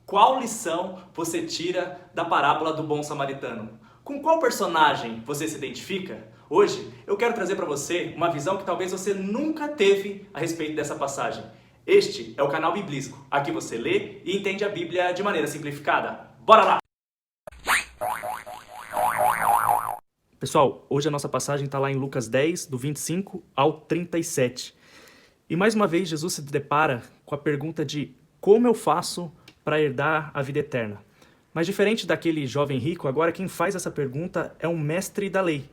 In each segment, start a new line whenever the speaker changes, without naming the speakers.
Qual lição você tira da parábola do bom samaritano? Com qual personagem você se identifica? Hoje eu quero trazer para você uma visão que talvez você nunca teve a respeito dessa passagem. Este é o canal Biblisco. Aqui você lê e entende a Bíblia de maneira simplificada. Bora lá! Pessoal, hoje a nossa passagem está lá em Lucas 10, do 25 ao 37. E mais uma vez Jesus se depara com a pergunta de como eu faço para herdar a vida eterna. Mas diferente daquele jovem rico, agora quem faz essa pergunta é um mestre da lei.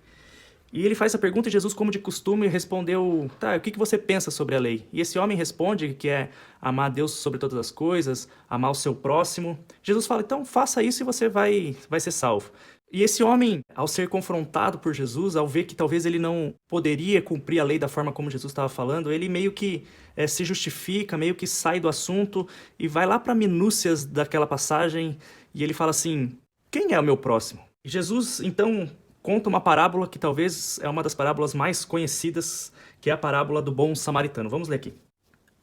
E ele faz essa pergunta e Jesus, como de costume, respondeu, o que você pensa sobre a lei? E esse homem responde que é amar a Deus sobre todas as coisas, amar o seu próximo. Jesus fala, então faça isso e você vai ser salvo. E esse homem, ao ser confrontado por Jesus, ao ver que talvez ele não poderia cumprir a lei da forma como Jesus estava falando, ele meio que se justifica, meio que sai do assunto e vai lá para minúcias daquela passagem e ele fala assim, quem é o meu próximo? E Jesus, então, conta uma parábola que talvez é uma das parábolas mais conhecidas, que é a parábola do bom samaritano. Vamos ler aqui.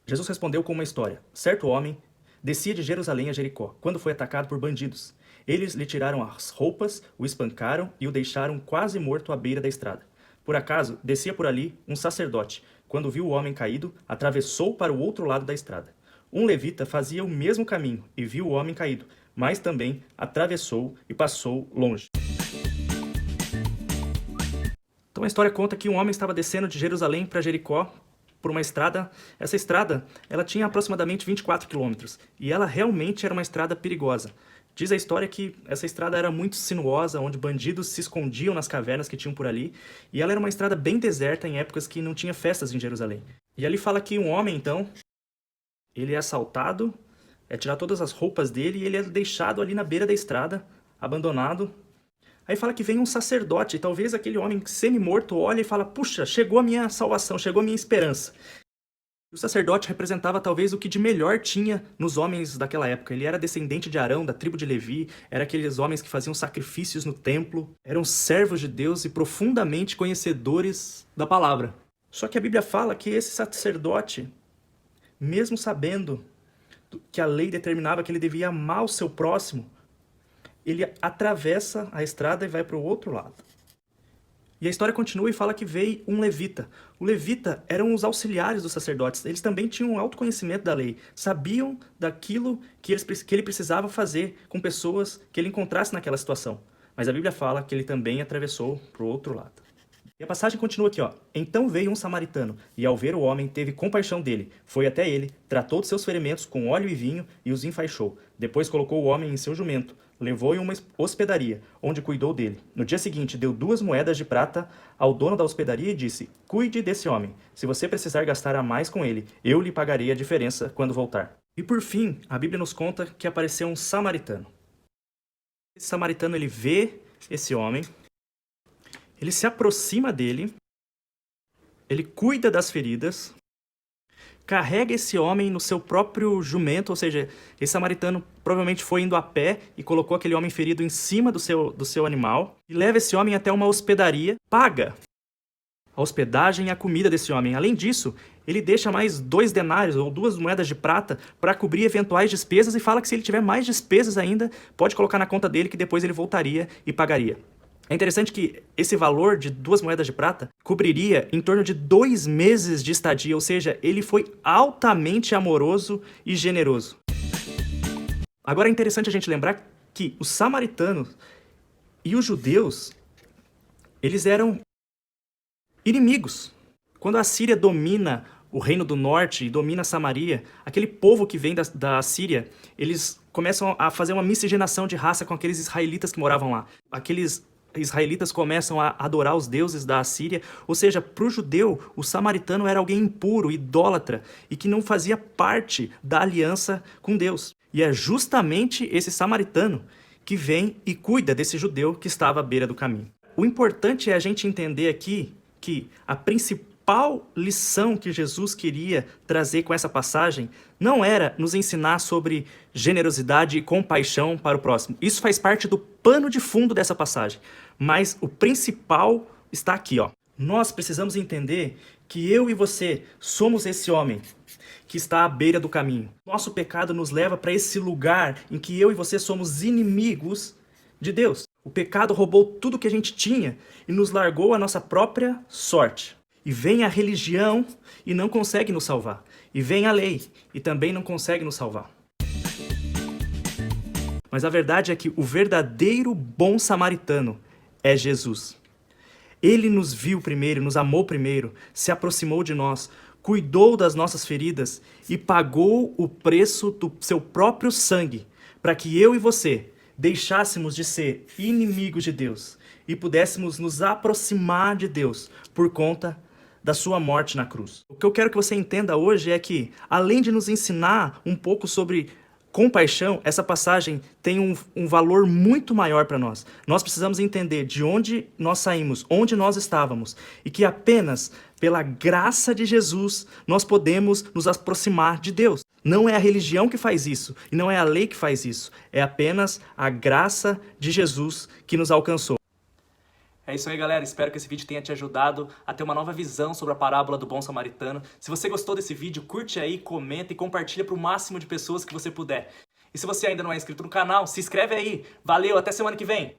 Jesus respondeu com uma história. Certo homem descia de Jerusalém a Jericó, quando foi atacado por bandidos. Eles lhe tiraram as roupas, o espancaram e o deixaram quase morto à beira da estrada. Por acaso, descia por ali um sacerdote. Quando viu o homem caído, atravessou para o outro lado da estrada. Um levita fazia o mesmo caminho e viu o homem caído, mas também atravessou e passou longe. Então a história conta que um homem estava descendo de Jerusalém para Jericó por uma estrada. Essa estrada ela tinha aproximadamente 24 quilômetros e ela realmente era uma estrada perigosa. Diz a história que essa estrada era muito sinuosa, onde bandidos se escondiam nas cavernas que tinham por ali, e ela era uma estrada bem deserta em épocas que não tinha festas em Jerusalém. E ali fala que um homem, então, ele é assaltado, é tirar todas as roupas dele e ele é deixado ali na beira da estrada, abandonado. Aí fala que vem um sacerdote, e talvez aquele homem semi-morto olha e fala, puxa, chegou a minha salvação, chegou a minha esperança. O sacerdote representava talvez o que de melhor tinha nos homens daquela época. Ele era descendente de Arão, da tribo de Levi, era aqueles homens que faziam sacrifícios no templo, eram servos de Deus e profundamente conhecedores da palavra. Só que a Bíblia fala que esse sacerdote, mesmo sabendo que a lei determinava que ele devia amar o seu próximo, ele atravessa a estrada e vai para o outro lado. E a história continua e fala que veio um levita. O levita eram os auxiliares dos sacerdotes. Eles também tinham um autoconhecimento da lei. Sabiam daquilo que ele precisava fazer com pessoas que ele encontrasse naquela situação. Mas a Bíblia fala que ele também atravessou para o outro lado. E a passagem continua aqui, ó. Então veio um samaritano, e ao ver o homem, teve compaixão dele. Foi até ele, tratou de seus ferimentos com óleo e vinho, e os enfaixou. Depois colocou o homem em seu jumento, levou-o em uma hospedaria, onde cuidou dele. No dia seguinte, deu 2 moedas de prata ao dono da hospedaria e disse, cuide desse homem. Se você precisar gastar a mais com ele, eu lhe pagarei a diferença quando voltar. E por fim, a Bíblia nos conta que apareceu um samaritano. Esse samaritano, ele vê esse homem, ele se aproxima dele, ele cuida das feridas, carrega esse homem no seu próprio jumento, ou seja, esse samaritano provavelmente foi indo a pé e colocou aquele homem ferido em cima do seu animal, e leva esse homem até uma hospedaria, paga a hospedagem e a comida desse homem. Além disso, ele deixa mais 2 denários ou 2 moedas de prata para cobrir eventuais despesas e fala que se ele tiver mais despesas ainda, pode colocar na conta dele que depois ele voltaria e pagaria. É interessante que esse valor de 2 moedas de prata cobriria em torno de 2 meses de estadia, ou seja, ele foi altamente amoroso e generoso. Agora é interessante a gente lembrar que os samaritanos e os judeus, eles eram inimigos. Quando a Síria domina o reino do norte e domina Samaria, aquele povo que vem da Síria, eles começam a fazer uma miscigenação de raça com aqueles israelitas que moravam lá. Aqueles israelitas começam a adorar os deuses da Assíria, ou seja, para o judeu, o samaritano era alguém impuro, idólatra, e que não fazia parte da aliança com Deus. E é justamente esse samaritano que vem e cuida desse judeu que estava à beira do caminho. O importante é a gente entender aqui que a principal lição que Jesus queria trazer com essa passagem não era nos ensinar sobre generosidade e compaixão para o próximo. Isso faz parte do pano de fundo dessa passagem. Mas o principal está aqui, ó. Nós precisamos entender que eu e você somos esse homem que está à beira do caminho. Nosso pecado nos leva para esse lugar em que eu e você somos inimigos de Deus. O pecado roubou tudo que a gente tinha e nos largou a nossa própria sorte. E vem a religião e não consegue nos salvar. E vem a lei e também não consegue nos salvar. Mas a verdade é que o verdadeiro bom samaritano é Jesus. Ele nos viu primeiro, nos amou primeiro, se aproximou de nós, cuidou das nossas feridas e pagou o preço do seu próprio sangue para que eu e você deixássemos de ser inimigos de Deus e pudéssemos nos aproximar de Deus por conta da sua morte na cruz. O que eu quero que você entenda hoje é que, além de nos ensinar um pouco sobre compaixão, essa passagem tem um valor muito maior para nós. Nós precisamos entender de onde nós saímos, onde nós estávamos, e que apenas pela graça de Jesus nós podemos nos aproximar de Deus. Não é a religião que faz isso, e não é a lei que faz isso. É apenas a graça de Jesus que nos alcançou. É isso aí, galera. Espero que esse vídeo tenha te ajudado a ter uma nova visão sobre a parábola do bom samaritano. Se você gostou desse vídeo, curte aí, comenta e compartilha para o máximo de pessoas que você puder. E se você ainda não é inscrito no canal, se inscreve aí. Valeu, até semana que vem!